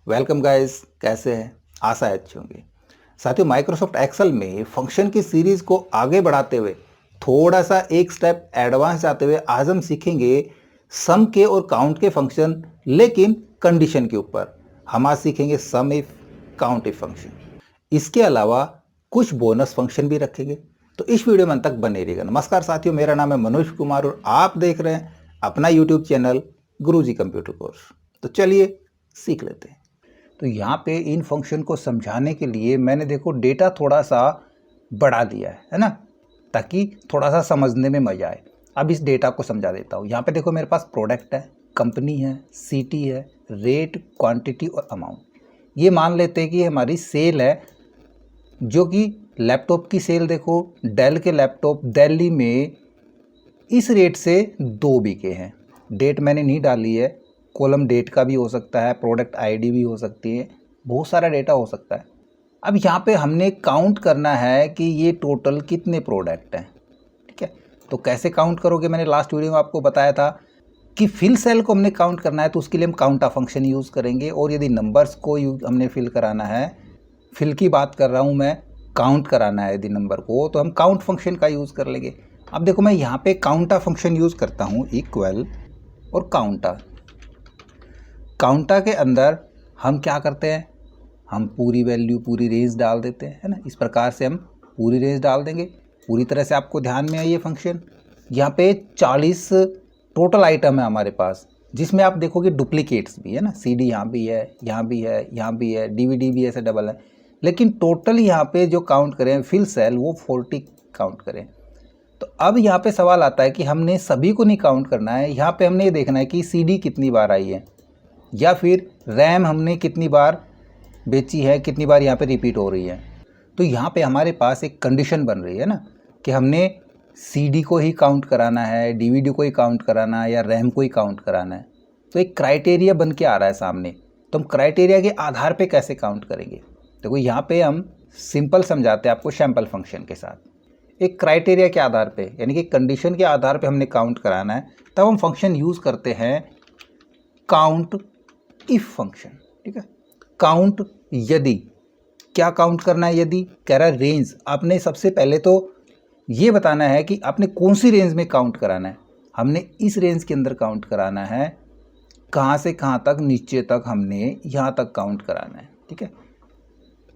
Welcome guys, कैसे हैं? आशा है अच्छे होंगे। साथियों, माइक्रोसॉफ्ट एक्सेल में फंक्शन की सीरीज को आगे बढ़ाते हुए थोड़ा सा एक स्टेप एडवांस जाते हुए आज हम सीखेंगे सम के और काउंट के फंक्शन, लेकिन कंडीशन के ऊपर। हम आज सीखेंगे सम इफ, काउंट इफ फंक्शन। इसके अलावा कुछ बोनस फंक्शन भी रखेंगे, तो इस वीडियो में अंत तक बने रहिएगा। नमस्कार साथियों, मेरा नाम है मनोज कुमार और आप देख रहे हैं अपना यूट्यूब चैनल गुरुजी कंप्यूटर कोर्स। तो चलिए सीख लेते हैं। तो यहाँ पे इन फंक्शन को समझाने के लिए मैंने देखो डेटा थोड़ा सा बढ़ा दिया है ना, ताकि थोड़ा सा समझने में मज़ा आए। अब इस डेटा को समझा देता हूँ। यहाँ पे देखो मेरे पास प्रोडक्ट है, कंपनी है, सिटी है, रेट, क्वांटिटी और अमाउंट। ये मान लेते हैं कि हमारी सेल है, जो कि लैपटॉप की सेल देखो, डेल के लैपटॉप दिल्ली में इस रेट से 2 बिके हैं। डेट मैंने नहीं डाली है, कॉलम डेट का भी हो सकता है, प्रोडक्ट आईडी भी हो सकती है, बहुत सारा डेटा हो सकता है। अब यहाँ पे हमने काउंट करना है कि ये टोटल कितने प्रोडक्ट हैं, ठीक है। तो कैसे काउंट करोगे, मैंने लास्ट वीडियो में आपको बताया था कि फिल सेल को हमने काउंट करना है, तो उसके लिए हम काउंट ऑफ फंक्शन यूज़ करेंगे। और यदि नंबर्स को हमने फिल कराना है, फिल की बात कर रहा हूँ मैं, काउंट कराना है यदि नंबर को, तो हम काउंट फंक्शन का यूज़ कर लेंगे। अब देखो मैं यहाँ पे काउंट ऑफ फंक्शन यूज़ करता हूँ, इक्वल और काउंटा। काउंटा के अंदर हम क्या करते हैं, हम पूरी वैल्यू, पूरी रेंज डाल देते हैं, है ना। इस प्रकार से हम पूरी रेंज डाल देंगे। पूरी तरह से आपको ध्यान में है ये फंक्शन। यहाँ पे 40 टोटल आइटम है हमारे पास, जिसमें आप देखोगे डुप्लीकेट्स भी है ना। सीडी यहाँ भी है, यहाँ भी है, यहाँ भी है, डीवीडी भी ऐसे डबल है, लेकिन टोटल यहाँ पे जो काउंट करें फिल सेल वो 40 काउंट करें। तो अब यहाँ पे सवाल आता है कि हमने सभी को नहीं काउंट करना है, यहाँ पे हमने ये देखना है कि सीडी कितनी बार आई है, या फिर रैम हमने कितनी बार बेची है, कितनी बार यहाँ पे रिपीट हो रही है। तो यहाँ पे हमारे पास एक कंडीशन बन रही है ना, कि हमने सीडी को ही काउंट कराना है, डीवीडी को ही काउंट कराना है, या रैम को ही काउंट कराना है। तो एक क्राइटेरिया बन के आ रहा है सामने। तो हम क्राइटेरिया के आधार पे कैसे काउंट करेंगे, देखो यहाँ पे हम सिंपल समझाते हैं आपको सैंपल फंक्शन के साथ। एक क्राइटेरिया के आधार पे, यानी कि कंडीशन के आधार पे हमने काउंट कराना है, तब हम फंक्शन यूज़ करते हैं काउंट इफ फंक्शन, ठीक है। काउंट यदि, क्या काउंट करना है, यदि कह रहा है रेंज। आपने सबसे पहले तो ये बताना है कि आपने कौन सी रेंज में काउंट कराना है। हमने इस रेंज के अंदर काउंट कराना है, कहाँ से कहाँ तक, नीचे तक हमने यहाँ तक काउंट कराना है, ठीक है।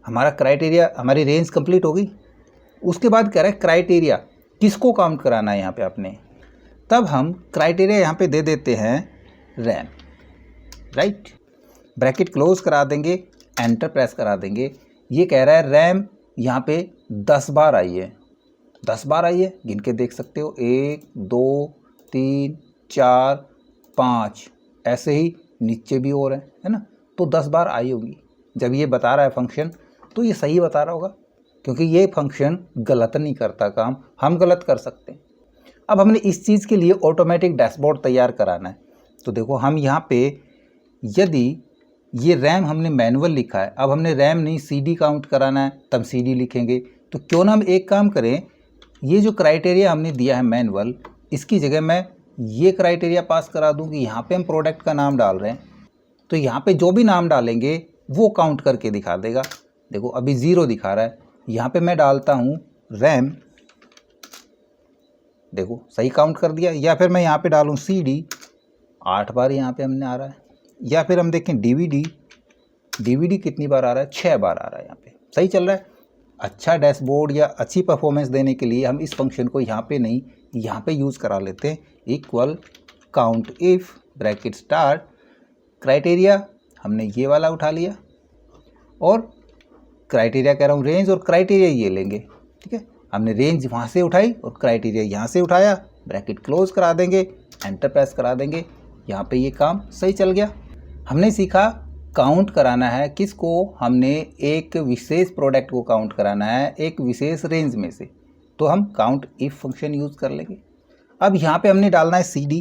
हमारा क्राइटेरिया, हमारी रेंज कंप्लीट हो गई। उसके बाद कह रहा है क्राइटेरिया किसको काउंट कराना है यहाँ पे आपने। तब हम क्राइटेरिया यहाँ पे दे देते हैं रैम, राइट। ब्रैकेट क्लोज करा देंगे, एंटर प्रेस करा देंगे। ये कह रहा है रैम यहाँ पे 10 बार आई है, 10 बार आई है, गिन के देख सकते हो, 1 2 3 4 5, ऐसे ही नीचे भी हो रहे हैं, है ना। तो 10 बार आई होगी। जब ये बता रहा है फंक्शन, तो ये सही बता रहा होगा, क्योंकि ये फंक्शन गलत नहीं करता काम, हम गलत कर सकते हैं। अब हमने इस चीज़ के लिए ऑटोमेटिक डैशबोर्ड तैयार कराना है। तो देखो हम यहाँ पे, यदि ये रैम हमने मैनुअल लिखा है, अब हमने रैम नहीं सीडी काउंट कराना है, तब सीडी लिखेंगे। तो क्यों ना हम एक काम करें, ये जो क्राइटेरिया हमने दिया है मैनुअल, इसकी जगह मैं ये क्राइटेरिया पास करा दूं कि यहाँ पे हम प्रोडक्ट का नाम डाल रहे हैं, तो यहाँ पे जो भी नाम डालेंगे वो काउंट करके दिखा देगा। देखो अभी 0 दिखा रहा है, यहाँ पे मैं डालता हूँ रैम, देखो सही काउंट कर दिया। या फिर मैं यहाँ पे डालूँ सीडी, 8 बार यहाँ पे हमने आ रहा है। या फिर हम देखें डीवीडी, डीवीडी कितनी बार आ रहा है, 6 बार आ रहा है, यहाँ पे सही चल रहा है। अच्छा डैशबोर्ड या अच्छी परफॉर्मेंस देने के लिए हम इस फंक्शन को यहाँ पे नहीं, यहाँ पे यूज़ करा लेते हैं, equal count if bracket start. Criteria हमने ये वाला उठा लिया, और क्राइटेरिया कह रहा हूँ रेंज, और क्राइटेरिया ये लेंगे, ठीक है। हमने रेंज वहाँ से उठाई और क्राइटेरिया यहाँ से उठाया, ब्रैकेट क्लोज करा देंगे, एंटर प्रेस करा देंगे, यहाँ पे ये काम सही चल गया। हमने सीखा काउंट कराना है किसको, हमने एक विशेष प्रोडक्ट को काउंट कराना है एक विशेष रेंज में से, तो हम काउंट इफ फंक्शन यूज़ कर लेंगे। अब यहाँ पे हमने डालना है सीडी,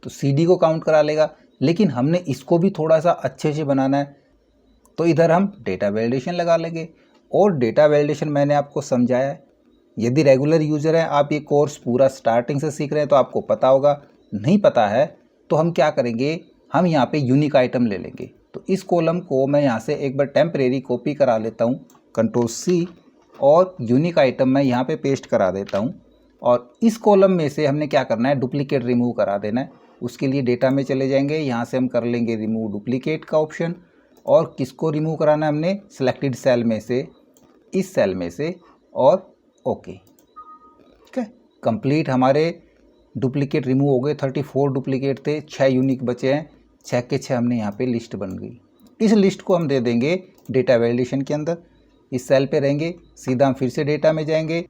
तो सीडी को काउंट करा लेगा, लेकिन हमने इसको भी थोड़ा सा अच्छे से बनाना है, तो इधर हम डेटा वैलिडेशन लगा लेंगे। और डेटा वैलिडेशन मैंने आपको समझाया है, यदि रेगुलर यूज़र हैं, आप ये कोर्स पूरा स्टार्टिंग से सीख रहे हैं तो आपको पता होगा। नहीं पता है तो हम क्या करेंगे, हम यहाँ पे यूनिक आइटम ले लेंगे। तो इस कॉलम को मैं यहाँ से एक बार टेम्परेरी कॉपी करा लेता हूँ, Ctrl+C, और यूनिक आइटम मैं यहाँ पे पेस्ट करा देता हूँ। और इस कॉलम में से हमने क्या करना है, डुप्लीकेट रिमूव करा देना है। उसके लिए डेटा में चले जाएंगे, यहाँ से हम कर लेंगे रिमूव डुप्लीकेट का ऑप्शन, और किसको रिमूव कराना है हमने, सिलेक्टेड सेल में से, इस सेल में से, और ओके। ठीक है, कंप्लीट हमारे डुप्लीकेट रिमूव हो गए। 34 डुप्लीकेट थे, 6 यूनिक बचे हैं, 6 के 6 हमने यहाँ पे लिस्ट बन गई। इस लिस्ट को हम दे देंगे डेटा वैलिडेशन के अंदर। इस सेल पे रहेंगे, सीधा हम फिर से डेटा में जाएंगे,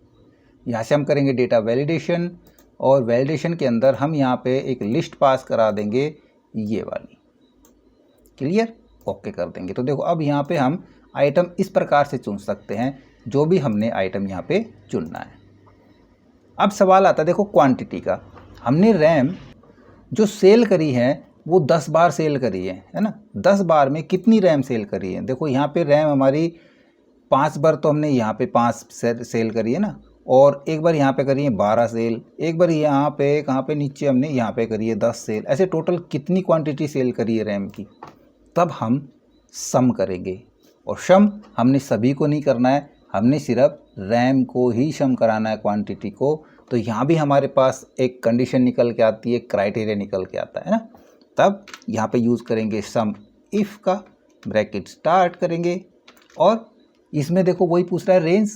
यहाँ से हम करेंगे डेटा वैलिडेशन, और वैलिडेशन के अंदर हम यहाँ पे एक लिस्ट पास करा देंगे, ये वाली। क्लियर, ओके कर देंगे। तो देखो अब यहाँ पे हम आइटम इस प्रकार से चुन सकते हैं, जो भी हमने आइटम यहाँ पे चुनना है। अब सवाल आता है देखो क्वांटिटी का। हमने रैम जो सेल करी है वो 10 बार सेल करी है ना। 10 बार में कितनी रैम सेल करी है, देखो यहाँ पे रैम हमारी 5 बार, तो हमने यहाँ पे 5 सेल करी है ना, और एक बार यहाँ पे करी है 12 सेल, एक बार यहाँ पे कहाँ पे नीचे हमने यहाँ पे करी है 10 सेल। ऐसे टोटल कितनी क्वांटिटी सेल करी है रैम की। तब हम सम करेंगे, और सम हमने सभी को नहीं करना है, हमने सिर्फ रैम को ही सम कराना है, क्वांटिटी को। तो यहाँ भी हमारे पास एक कंडीशन निकल के आती है, क्राइटेरिया निकल के आता है ना। तब यहाँ पे यूज़ करेंगे सम इफ़ का, ब्रैकेट स्टार्ट करेंगे, और इसमें देखो वही पूछ रहा है रेंज,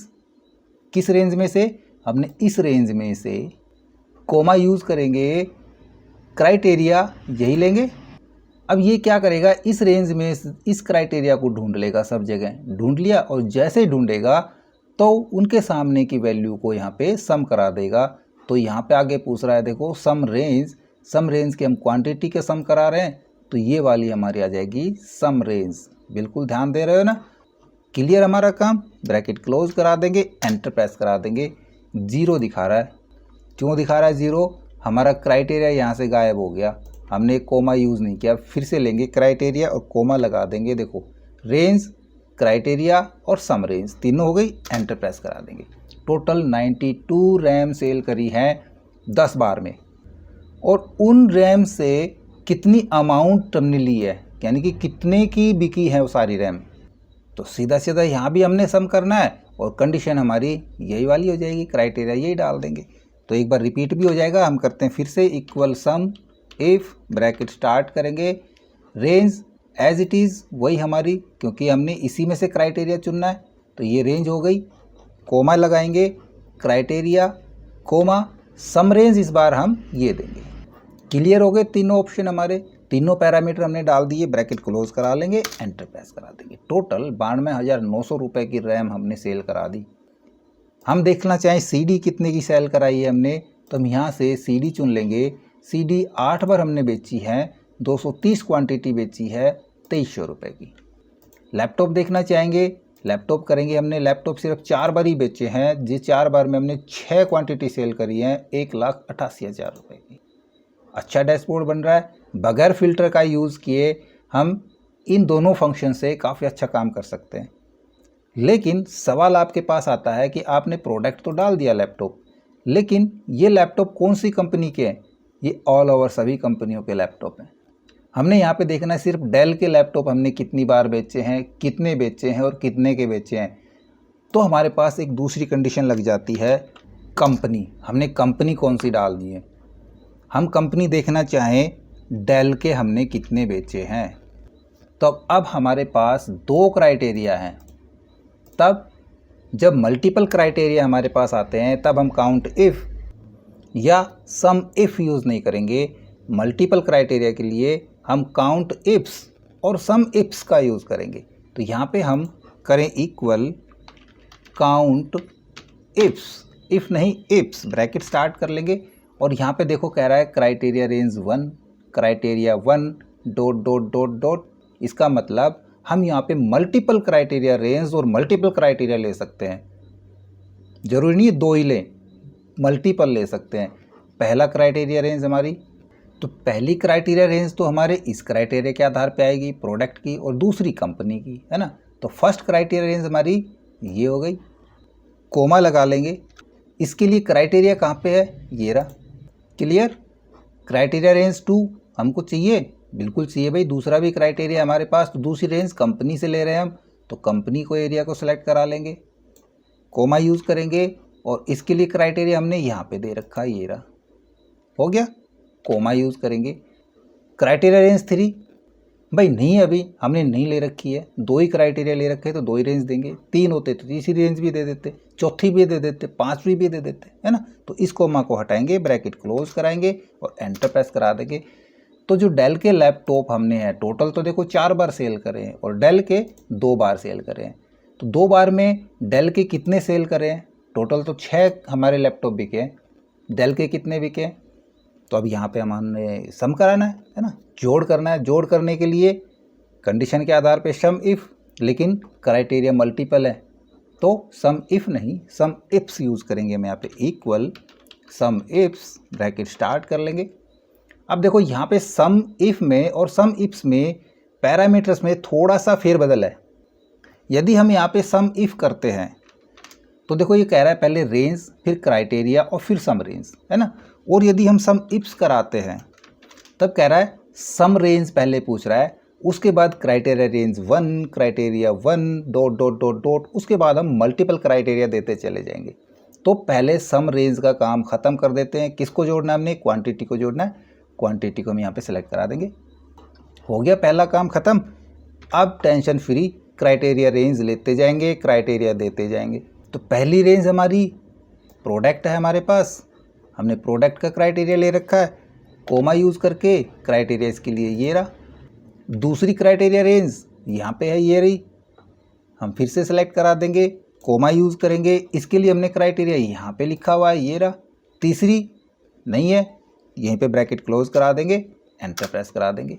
किस रेंज में से, हमने इस रेंज में से कोमा यूज़ करेंगे, क्राइटेरिया यही लेंगे। अब ये क्या करेगा, इस रेंज में इस क्राइटेरिया को ढूंढ लेगा, सब जगह ढूंढ लिया, और जैसे ही ढूंढेगा तो उनके सामने की वैल्यू को यहाँ पे सम करा देगा। तो यहाँ पे आगे पूछ रहा है देखो सम रेंज के हम क्वांटिटी के सम करा रहे हैं, तो ये वाली हमारी आ जाएगी सम रेंज। बिल्कुल ध्यान दे रहे हो ना। क्लियर हमारा काम, ब्रैकेट क्लोज करा देंगे, एंटर प्रेस करा देंगे। 0 दिखा रहा है, क्यों दिखा रहा है 0, हमारा क्राइटेरिया यहाँ से गायब हो गया, हमने कोमा यूज़ नहीं किया। फिर से लेंगे क्राइटेरिया और कोमा लगा देंगे, देखो रेंज, क्राइटेरिया और सम रेंज तीनों हो गई, एंटर प्रेस करा देंगे। टोटल 92 रैम सेल करी है 10 बार में, और उन रैम से कितनी अमाउंट हमने ली है, यानी कि कितने की बिकी है वो सारी रैम। तो सीधा सीधा यहाँ भी हमने सम करना है, और कंडीशन हमारी यही वाली हो जाएगी, क्राइटेरिया यही डाल देंगे। तो एक बार रिपीट भी हो जाएगा, हम करते हैं फिर से, equal some if, bracket start करेंगे, रेंज एज इट इज़ वही हमारी, क्योंकि हमने इसी में से क्राइटेरिया चुनना है, तो ये रेंज हो गई, कोमा लगाएंगे, क्राइटेरिया कोमा सम रेंज, इस बार हम ये देंगे। क्लियर हो गए तीनों ऑप्शन हमारे, तीनों पैरामीटर हमने डाल दिए, ब्रैकेट क्लोज करा लेंगे, एंटर प्रेस करा देंगे। टोटल 92,900 रुपये की रैम हमने सेल करा दी। हम देखना चाहें सीडी कितने की सेल कराई है हमने, तो हम यहाँ से सीडी चुन लेंगे। सीडी 8 बार हमने बेची है, 230 क्वांटिटी बेची है 2300 रुपये की। लैपटॉप देखना चाहेंगे, लैपटॉप करेंगे हमने, लैपटॉप सिर्फ 4 बार ही बेचे हैं, जिस 4 बार में हमने 6 क्वांटिटी सेल करी है 1,88,000 रुपये की। अच्छा डैशबोर्ड बन रहा है, बगैर फिल्टर का यूज़ किए हम इन दोनों फंक्शन से काफ़ी अच्छा काम कर सकते हैं। लेकिन सवाल आपके पास आता है कि आपने प्रोडक्ट तो डाल दिया लैपटॉप, लेकिन ये लैपटॉप कौन सी कंपनी के हैं, ये ऑल ओवर सभी कंपनियों के लैपटॉप हैं। हमने यहाँ पे देखना है सिर्फ डेल के लैपटॉप हमने कितनी बार बेचे हैं, कितने बेचे हैं और कितने के बेचे हैं। तो हमारे पास एक दूसरी कंडीशन लग जाती है, कंपनी, हमने कंपनी कौन सी डाल दी है। हम कंपनी देखना चाहें डेल के हमने कितने बेचे हैं, तो अब हमारे पास 2 क्राइटेरिया हैं। तब जब मल्टीपल क्राइटेरिया हमारे पास आते हैं, तब हम काउंट इफ़ या सम इफ़ यूज़ नहीं करेंगे। मल्टीपल क्राइटेरिया के लिए हम काउंट इफ्स और सम इफ्स का यूज़ करेंगे। तो यहाँ पे हम करें इक्वल काउंट इफ्स, इफ़ नहीं इफ्स, ब्रैकेट स्टार्ट कर लेंगे, और यहाँ पे देखो कह रहा है criteria range 1, criteria 1 dot dot dot dot. इसका मतलब हम यहाँ पे मल्टीपल क्राइटेरिया रेंज और मल्टीपल क्राइटेरिया ले सकते हैं, जरूरी नहीं 2 ही लें, मल्टीपल ले सकते हैं। पहला क्राइटेरिया रेंज हमारी, तो पहली क्राइटेरिया रेंज तो हमारे इस क्राइटेरिया के आधार पे आएगी, प्रोडक्ट की, और दूसरी कंपनी की, है ना। तो फर्स्ट क्राइटेरिया रेंज हमारी ये हो गई, कोमा लगा लेंगे। इसके लिए क्राइटेरिया कहाँ पे है, ये रहा। क्लियर, क्राइटेरिया रेंज 2 हमको चाहिए, बिल्कुल चाहिए भाई, दूसरा भी क्राइटेरिया हमारे पास, तो दूसरी रेंज कंपनी से ले रहे हैं हम, तो कंपनी को एरिया को सिलेक्ट करा लेंगे, कोमा यूज़ करेंगे, और इसके लिए क्राइटेरिया हमने यहाँ पे दे रखा है, ये रहा, हो गया, कोमा यूज़ करेंगे। क्राइटेरिया रेंज 3 भाई नहीं, अभी हमने नहीं ले रखी है, 2 ही क्राइटेरिया ले रखे हैं तो 2 ही रेंज देंगे, 3 होते तो तीसरी रेंज भी दे देते, चौथी भी दे देते, 5वीं भी दे देते, है ना। तो इस कोमा को हटाएंगे, ब्रैकेट क्लोज कराएंगे और एंटर प्रेस करा देंगे। तो जो डेल के लैपटॉप हमने है टोटल तो देखो 4 बार सेल करे हैं और डेल के 2 बार सेल करे हैं, तो 2 बार में डेल के कितने सेल करे हैं, टोटल तो 6 हमारे लैपटॉप बिके हैं, डेल के कितने बिके हैं। तो अब यहाँ पे हमने सम कराना है ना, जोड़ करना है। जोड़ करने के लिए कंडीशन के आधार पे सम इफ़, लेकिन क्राइटेरिया मल्टीपल है तो सम इफ़ नहीं, सम इफ्स यूज़ करेंगे हम यहाँ पे, इक्वल सम इफ्स, ब्रैकेट स्टार्ट कर लेंगे। अब देखो यहाँ पे सम इफ़ में और सम इफ्स में पैरामीटर्स में थोड़ा सा फेरबदल है। यदि हम यहाँ पे सम इफ़ करते हैं तो देखो ये कह रहा है पहले रेंज, फिर क्राइटेरिया और फिर सम रेंज, है ना। और यदि हम सम इफ्स कराते हैं तब कह रहा है सम रेंज पहले पूछ रहा है, उसके बाद criteria range 1, criteria 1 dot dot dot dot, उसके बाद हम मल्टीपल क्राइटेरिया देते चले जाएंगे। तो पहले सम रेंज का काम ख़त्म कर देते हैं। किसको जोड़ना है हमने, क्वांटिटी को जोड़ना है, क्वांटिटी को हम यहाँ पे सेलेक्ट करा देंगे। हो गया पहला काम ख़त्म। अब टेंशन फ्री क्राइटेरिया रेंज लेते जाएंगे, क्राइटेरिया देते जाएंगे। तो पहली रेंज हमारी प्रोडक्ट है, हमारे पास हमने प्रोडक्ट का क्राइटेरिया ले रखा है, कोमा यूज़ करके क्राइटेरिया इसके लिए ये रहा। दूसरी क्राइटेरिया रेंज यहाँ पे है, ये रही, हम फिर से सेलेक्ट करा देंगे, कोमा यूज़ करेंगे, इसके लिए हमने क्राइटेरिया यहाँ पे लिखा हुआ है, ये रहा। तीसरी नहीं है, यहीं पे ब्रैकेट क्लोज करा देंगे, एंटर प्रेस करा देंगे।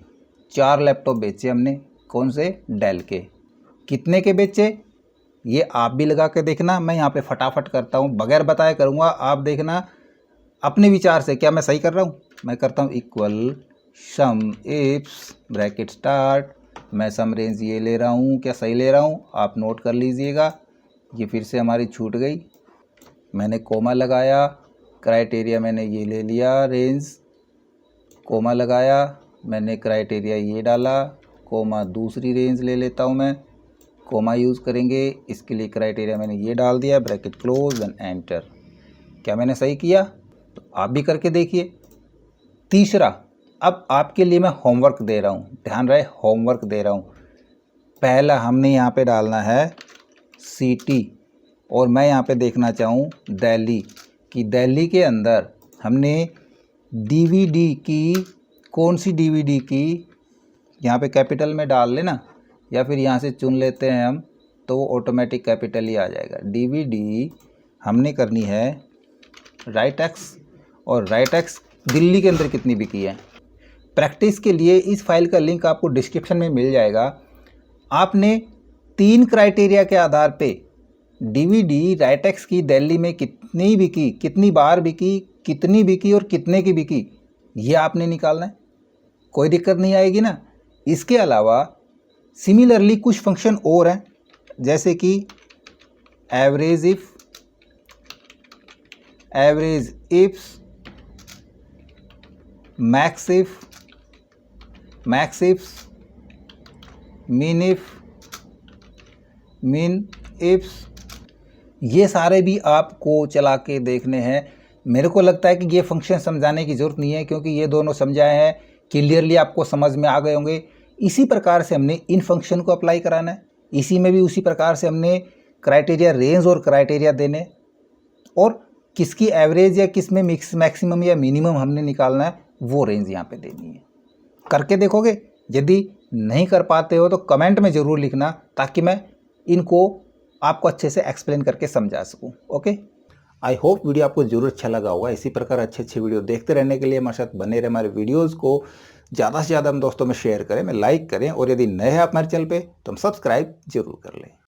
4 लैपटॉप बेचे हमने, कौन से, डेल के। कितने के बेचे ये आप भी लगा के देखना, मैं यहाँ पे फटाफट करता हूँ, बगैर बताए करूँगा, आप देखना अपने विचार से क्या मैं सही कर रहा हूँ। मैं करता हूँ इक्वल सम इफ्स, ब्रैकेट स्टार्ट, मैं सम रेंज ये ले रहा हूँ, क्या सही ले रहा हूँ आप नोट कर लीजिएगा। ये फिर से हमारी छूट गई, मैंने कोमा लगाया, क्राइटेरिया मैंने ये ले लिया रेंज, कोमा लगाया, मैंने क्राइटेरिया ये डाला, कोमा दूसरी रेंज ले लेता हूँ मैं, कोमा यूज़ करेंगे, इसके लिए क्राइटेरिया मैंने ये डाल दिया, ब्रैकेट क्लोज एंड एंटर। क्या मैंने सही किया, तो आप भी करके देखिए। तीसरा, अब आपके लिए मैं होमवर्क दे रहा हूँ, ध्यान रहे होमवर्क दे रहा हूँ। पहला हमने यहाँ पे डालना है सिटी, और मैं यहाँ पे देखना चाहूँ दिल्ली, कि दिल्ली के अंदर हमने डीवीडी की, कौन सी डीवीडी की, यहाँ पे कैपिटल में डाल लेना, या फिर यहाँ से चुन लेते हैं हम तो वो ऑटोमेटिक कैपिटल ही आ जाएगा। डीवीडी हमने करनी है राइट एक्स, और राइट एक्स दिल्ली के अंदर कितनी बिकी है। प्रैक्टिस के लिए इस फाइल का लिंक आपको डिस्क्रिप्शन में मिल जाएगा। आपने 3 क्राइटेरिया के आधार पे डीवीडी राइट एक्स की दिल्ली में कितनी बिकी, कितनी बार बिकी, कितनी बिकी और कितने की बिकी, ये आपने निकालना है, कोई दिक्कत नहीं आएगी ना। इसके अलावा सिमिलरली कुछ फंक्शन और हैं, जैसे कि average if, average ifs, max if, max ifs, मिन इफ, मिन इफ्स, ये सारे भी आपको चला के देखने हैं। मेरे को लगता है कि ये फंक्शन समझाने की ज़रूरत नहीं है, क्योंकि ये दोनों समझाए हैं, क्लियरली आपको समझ में आ गए होंगे। इसी प्रकार से हमने इन फंक्शन को अप्लाई कराना है, इसी में भी उसी प्रकार से हमने क्राइटेरिया रेंज और क्राइटेरिया देने, और किसकी एवरेज या किस में मैक्सिमम या मिनिमम हमने निकालना है, वो रेंज यहाँ पे देनी है। करके देखोगे, यदि नहीं कर पाते हो तो कमेंट में ज़रूर लिखना, ताकि मैं इनको आपको अच्छे से एक्सप्लेन करके समझा सकूँ। ओके, आई होप वीडियो आपको जरूर अच्छा लगा होगा। इसी प्रकार अच्छे वीडियो देखते रहने के लिए हमारे साथ बने रहे। हमारे वीडियोज़ को ज़्यादा से ज़्यादा हम दोस्तों में शेयर करें, लाइक करें, और यदि नए हैं आप हमारे चैनल पे तो हम सब्सक्राइब जरूर कर लें।